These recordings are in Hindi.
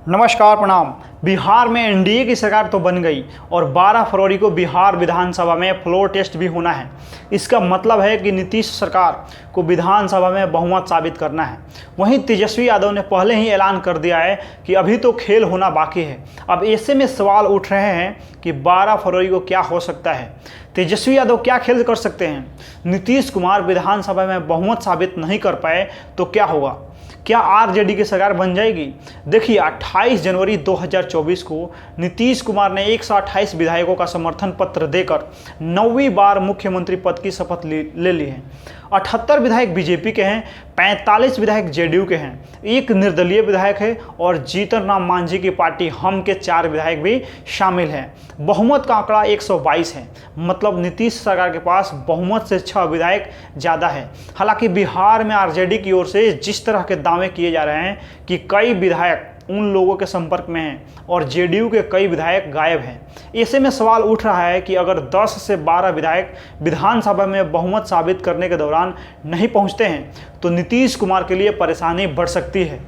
नमस्कार प्रणाम। बिहार में एनडीए की सरकार तो बन गई और 12 फरवरी को बिहार विधानसभा में फ्लोर टेस्ट भी होना है। इसका मतलब है कि नीतीश सरकार को विधानसभा में बहुमत साबित करना है। वहीं तेजस्वी यादव ने पहले ही ऐलान कर दिया है कि अभी तो खेल होना बाकी है। अब ऐसे में सवाल उठ रहे हैं कि 12 फरवरी को क्या हो सकता है। तेजस्वी यादव क्या खेल कर सकते हैं? नीतीश कुमार विधानसभा में बहुमत साबित नहीं कर पाए तो क्या होगा? क्या आरजेडी की सरकार बन जाएगी? देखिए, 28 जनवरी 2024 को नीतीश कुमार ने 128 विधायकों का समर्थन पत्र देकर 9वीं बार मुख्यमंत्री पद की शपथ ले ली है। 78 विधायक बीजेपी के हैं, 45 विधायक जेडीयू के हैं, एक निर्दलीय विधायक है और जीतन राम मांझी की पार्टी हम के 4 विधायक भी शामिल हैं। बहुमत का आंकड़ा 122 है, मतलब नीतीश सरकार के पास बहुमत से 6 विधायक ज़्यादा है। हालांकि बिहार में आरजेडी की ओर से जिस तरह के दावे किए जा रहे हैं कि कई विधायक उन लोगों के संपर्क में हैं और जेडीयू के कई विधायक गायब हैं, ऐसे में सवाल उठ रहा है कि अगर 10 से 12 विधायक विधानसभा में बहुमत साबित करने के दौरान नहीं पहुंचते हैं तो नीतीश कुमार के लिए परेशानी बढ़ सकती है।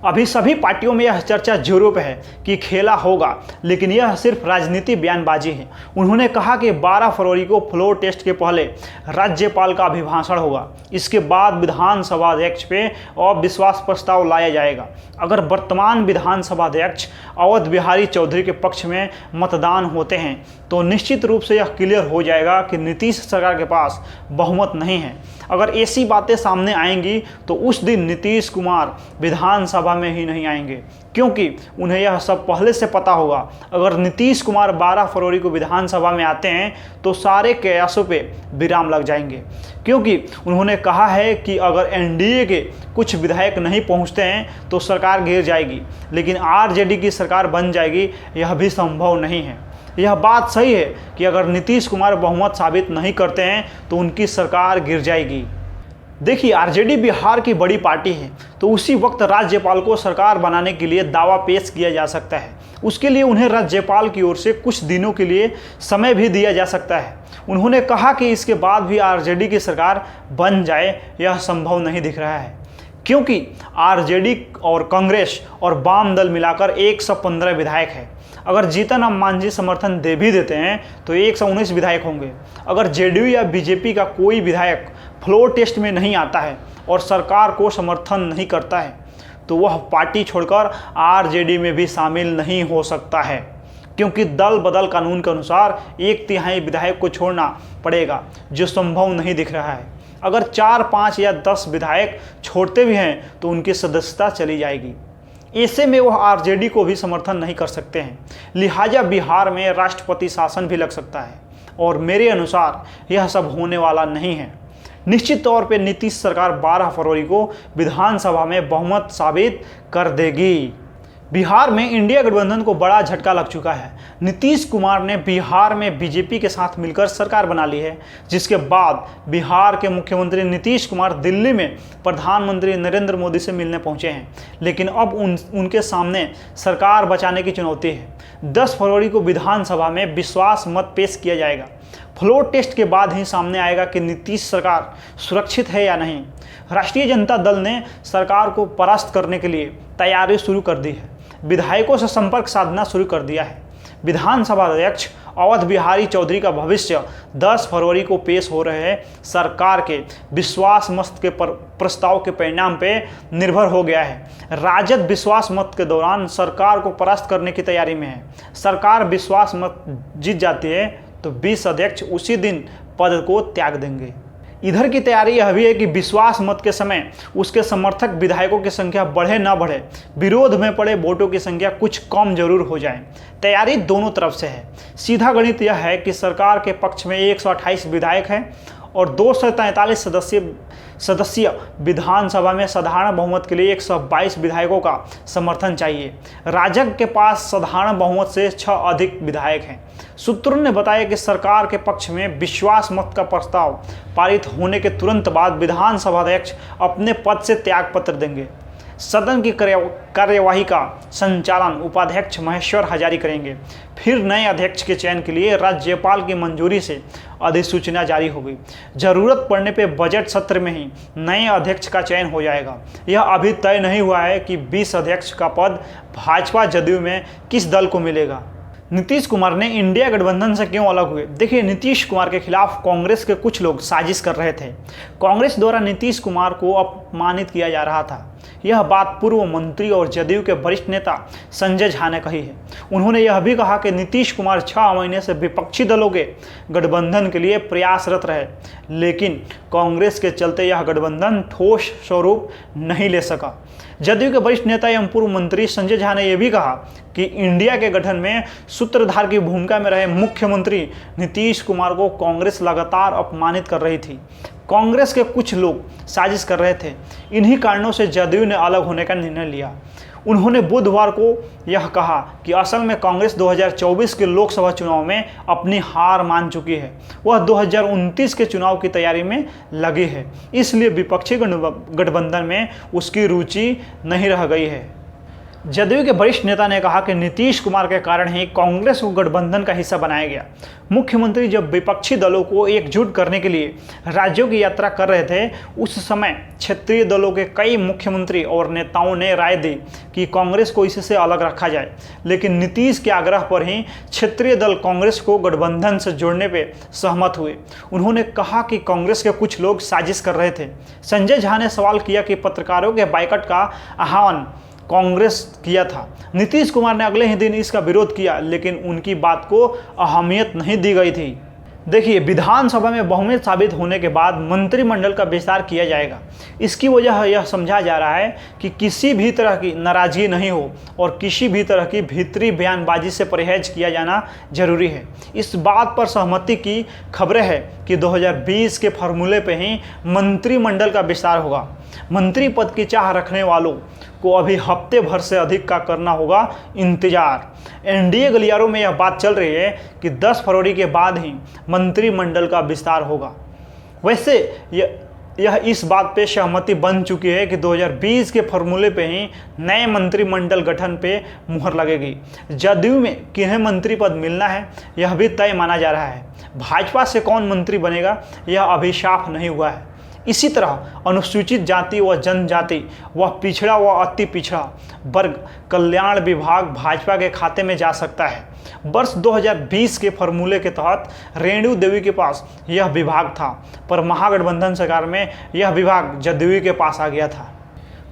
अभी सभी पार्टियों में यह चर्चा जोरों पे है कि खेला होगा, लेकिन यह सिर्फ राजनीति बयानबाजी है। उन्होंने कहा कि 12 फरवरी को फ्लोर टेस्ट के पहले राज्यपाल का अभिभाषण होगा, इसके बाद विधानसभा अध्यक्ष पे अविश्वास प्रस्ताव लाया जाएगा। अगर वर्तमान विधानसभा अध्यक्ष अवध बिहारी चौधरी के पक्ष में मतदान होते हैं तो निश्चित रूप से यह क्लियर हो जाएगा कि नीतीश सरकार के पास बहुमत नहीं है। अगर ऐसी बातें सामने आएंगी तो उस दिन नीतीश कुमार विधानसभा में ही नहीं आएंगे, क्योंकि उन्हें यह सब पहले से पता होगा। अगर नीतीश कुमार 12 फरवरी को विधानसभा में आते हैं तो सारे प्रयासों पे विराम लग जाएंगे, क्योंकि उन्होंने कहा है कि अगर एनडीए के कुछ विधायक नहीं पहुंचते हैं तो सरकार गिर जाएगी, लेकिन आरजेडी की सरकार बन जाएगी, यह भी संभव नहीं है। यह बात सही है कि अगर नीतीश कुमार बहुमत साबित नहीं करते हैं तो उनकी सरकार गिर जाएगी। देखिए, आरजेडी बिहार की बड़ी पार्टी है, तो उसी वक्त राज्यपाल को सरकार बनाने के लिए दावा पेश किया जा सकता है। उसके लिए उन्हें राज्यपाल की ओर से कुछ दिनों के लिए समय भी दिया जा सकता है। उन्होंने कहा कि इसके बाद भी आरजेडी की सरकार बन जाए, यह संभव नहीं दिख रहा है, क्योंकि आरजेडी और कांग्रेस और वाम दल मिलाकर 115 विधायक है। अगर जीतन राम मांझी समर्थन दे भी देते हैं तो 119 विधायक होंगे। अगर जेडीयू या बीजेपी का कोई विधायक फ्लोर टेस्ट में नहीं आता है और सरकार को समर्थन नहीं करता है तो वह पार्टी छोड़कर आरजेडी में भी शामिल नहीं हो सकता है, क्योंकि दल बदल कानून के अनुसार 1/3 विधायक को छोड़ना पड़ेगा, जो संभव नहीं दिख रहा है। अगर 4, 5 या 10 विधायक छोड़ते भी हैं तो उनकी सदस्यता चली जाएगी। ऐसे में वह आरजेडी को भी समर्थन नहीं कर सकते हैं, लिहाजा बिहार में राष्ट्रपति शासन भी लग सकता है और मेरे अनुसार यह सब होने वाला नहीं है। निश्चित तौर पे नीतीश सरकार 12 फरवरी को विधानसभा में बहुमत साबित कर देगी। बिहार में इंडिया गठबंधन को बड़ा झटका लग चुका है। नीतीश कुमार ने बिहार में बीजेपी के साथ मिलकर सरकार बना ली है, जिसके बाद बिहार के मुख्यमंत्री नीतीश कुमार दिल्ली में प्रधानमंत्री नरेंद्र मोदी से मिलने पहुंचे हैं, लेकिन अब उनके सामने सरकार बचाने की चुनौती है। 10 फरवरी को विधानसभा में विश्वास मत पेश किया जाएगा। फ्लोर टेस्ट के बाद ही सामने आएगा कि नीतीश सरकार सुरक्षित है या नहीं। राष्ट्रीय जनता दल ने सरकार को परास्त करने के लिए तैयारी शुरू कर दी है, विधायकों से संपर्क साधना शुरू कर दिया है। विधानसभा अध्यक्ष अवध बिहारी चौधरी का भविष्य 10 फरवरी को पेश हो रहे सरकार के विश्वास मत के प्रस्ताव के परिणाम पे निर्भर हो गया है। राजद विश्वास मत के दौरान सरकार को परास्त करने की तैयारी में है। सरकार विश्वास मत जीत जाती है तो 20 अध्यक्ष उसी दिन पद को त्याग देंगे। इधर की तैयारी यह भी है कि विश्वास मत के समय उसके समर्थक विधायकों की संख्या बढ़े ना बढ़े, विरोध में पड़े वोटों की संख्या कुछ कम जरूर हो जाए। तैयारी दोनों तरफ से है। सीधा गणित यह है कि सरकार के पक्ष में 128 विधायक हैं और 243 सदस्यीय विधानसभा में साधारण बहुमत के लिए 122 विधायकों का समर्थन चाहिए। राजग के पास साधारण बहुमत से 6 अधिक विधायक हैं। सूत्रों ने बताया कि सरकार के पक्ष में विश्वास मत का प्रस्ताव पारित होने के तुरंत बाद विधानसभा अध्यक्ष अपने पद से त्याग पत्र देंगे। सदन की कार्यवाही का संचालन उपाध्यक्ष महेश्वर हजारी करेंगे। फिर नए अध्यक्ष के चयन के लिए राज्यपाल की मंजूरी से अधिसूचना जारी होगी। जरूरत पड़ने पे बजट सत्र में ही नए अध्यक्ष का चयन हो जाएगा। यह अभी तय नहीं हुआ है कि 20 अध्यक्ष का पद भाजपा जदयू में किस दल को मिलेगा। नीतीश कुमार ने इंडिया गठबंधन से क्यों अलग हुए? देखिए, नीतीश कुमार के खिलाफ कांग्रेस के कुछ लोग साजिश कर रहे थे। कांग्रेस द्वारा नीतीश कुमार को अपमानित किया जा रहा था। यह बात पूर्व मंत्री और जदयू के वरिष्ठ नेता संजय झा ने कही है। उन्होंने यह भी कहा कि नीतीश कुमार 6 महीने से विपक्षी दलों के गठबंधन के लिए प्रयासरत रहे, लेकिन कांग्रेस के चलते यह गठबंधन ठोस स्वरूप नहीं ले सका। जदयू के वरिष्ठ नेता एवं पूर्व मंत्री संजय झा ने यह भी कहा कि इंडिया के गठन में सूत्रधार की भूमिका में रहे मुख्यमंत्री नीतीश कुमार को कांग्रेस लगातार अपमानित कर रही थी। कांग्रेस के कुछ लोग साजिश कर रहे थे। इन्हीं कारणों से जदयू ने अलग होने का निर्णय लिया। उन्होंने बुधवार को यह कहा कि असल में कांग्रेस 2024 के लोकसभा चुनाव में अपनी हार मान चुकी है। वह 2029 के चुनाव की तैयारी में लगी है, इसलिए विपक्षी गठबंधन में उसकी रुचि नहीं रह गई है। जदयू के वरिष्ठ नेता ने कहा कि नीतीश कुमार के कारण ही कांग्रेस को गठबंधन का हिस्सा बनाया गया। मुख्यमंत्री जब विपक्षी दलों को एकजुट करने के लिए राज्यों की यात्रा कर रहे थे, उस समय क्षेत्रीय दलों के कई मुख्यमंत्री और नेताओं ने राय दी कि कांग्रेस को इससे अलग रखा जाए, लेकिन नीतीश के आग्रह पर ही क्षेत्रीय दल कांग्रेस को गठबंधन से जोड़ने पर सहमत हुए। उन्होंने कहा कि कांग्रेस के कुछ लोग साजिश कर रहे थे। संजय झा ने सवाल किया कि पत्रकारों के बाइकआउट का आह्वान कांग्रेस किया था। नीतीश कुमार ने अगले ही दिन इसका विरोध किया, लेकिन उनकी बात को अहमियत नहीं दी गई थी। देखिए, विधानसभा में बहुमत साबित होने के बाद मंत्रिमंडल का विस्तार किया जाएगा। इसकी वजह यह समझा जा रहा है कि किसी भी तरह की नाराजगी नहीं हो और किसी भी तरह की भीतरी बयानबाजी से परहेज किया जाना जरूरी है। इस बात पर सहमति की खबरें हैं कि 2020 के फॉर्मूले पे ही मंत्रिमंडल का विस्तार होगा। मंत्री पद की चाह रखने वालों को अभी हफ्ते भर से अधिक का करना होगा इंतजार। एनडीए गलियारों में यह बात चल रही है कि 10 फरवरी के बाद ही मंत्रिमंडल का विस्तार होगा। वैसे यह इस बात पे सहमति बन चुकी है कि 2020 के फॉर्मूले पे ही नए मंत्रिमंडल गठन पे मुहर लगेगी। जदयू में किन्हें मंत्री पद मिलना है, यह भी तय माना जा रहा है। भाजपा से कौन मंत्री बनेगा, यह अभी साफ नहीं हुआ है। इसी तरह अनुसूचित जाति व जनजाति व पिछड़ा व अति पिछड़ा वर्ग कल्याण विभाग भाजपा के खाते में जा सकता है। वर्ष 2020 के फॉर्मूले के तहत रेणु देवी के पास यह विभाग था, पर महागठबंधन सरकार में यह विभाग जदयू के पास आ गया था।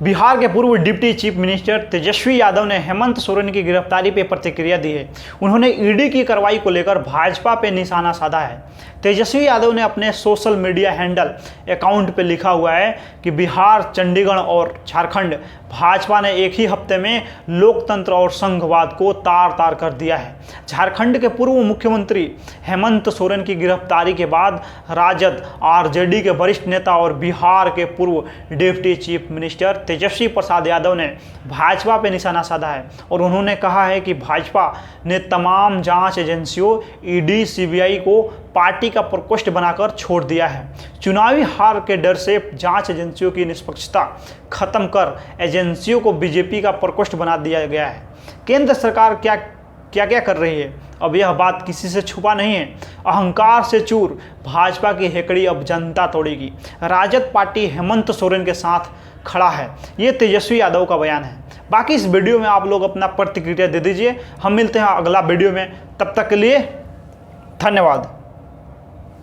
बिहार के पूर्व deputy chief minister Tejashwi Yadav ने हेमंत सोरेन की गिरफ्तारी पर प्रतिक्रिया दी है। उन्होंने ईडी की कार्रवाई को लेकर भाजपा पर निशाना साधा है। तेजस्वी यादव ने अपने सोशल मीडिया हैंडल अकाउंट पर लिखा हुआ है कि बिहार, चंडीगढ़ और झारखंड भाजपा ने एक ही हफ्ते में लोकतंत्र और संघवाद को तार तार कर दिया है। झारखंड के पूर्व मुख्यमंत्री हेमंत सोरेन की गिरफ्तारी के बाद राजद, आरजेडी के वरिष्ठ नेता और बिहार के पूर्व deputy chief minister Tejashwi Prasad Yadav ने भाजपा पर निशाना साधा है और उन्होंने कहा है कि भाजपा ने तमाम जांच एजेंसियों ईडी, सीबीआई को पार्टी का प्रकोष्ठ बनाकर छोड़ दिया है। चुनावी हार के डर से जांच एजेंसियों की निष्पक्षता खत्म कर एजेंसियों को बीजेपी का प्रकोष्ठ बना दिया गया है। केंद्र सरकार क्या कर रही है, अब यह बात किसी से छुपा नहीं है। अहंकार से चूर भाजपा की हेकड़ी अब जनता तोड़ेगी। राजद पार्टी हेमंत सोरेन के साथ खड़ा है, ये तेजस्वी यादव का बयान है। बाकी इस वीडियो में आप लोग अपना प्रतिक्रिया दे दीजिए। हम मिलते हैं अगला वीडियो में, तब तक के लिए धन्यवाद।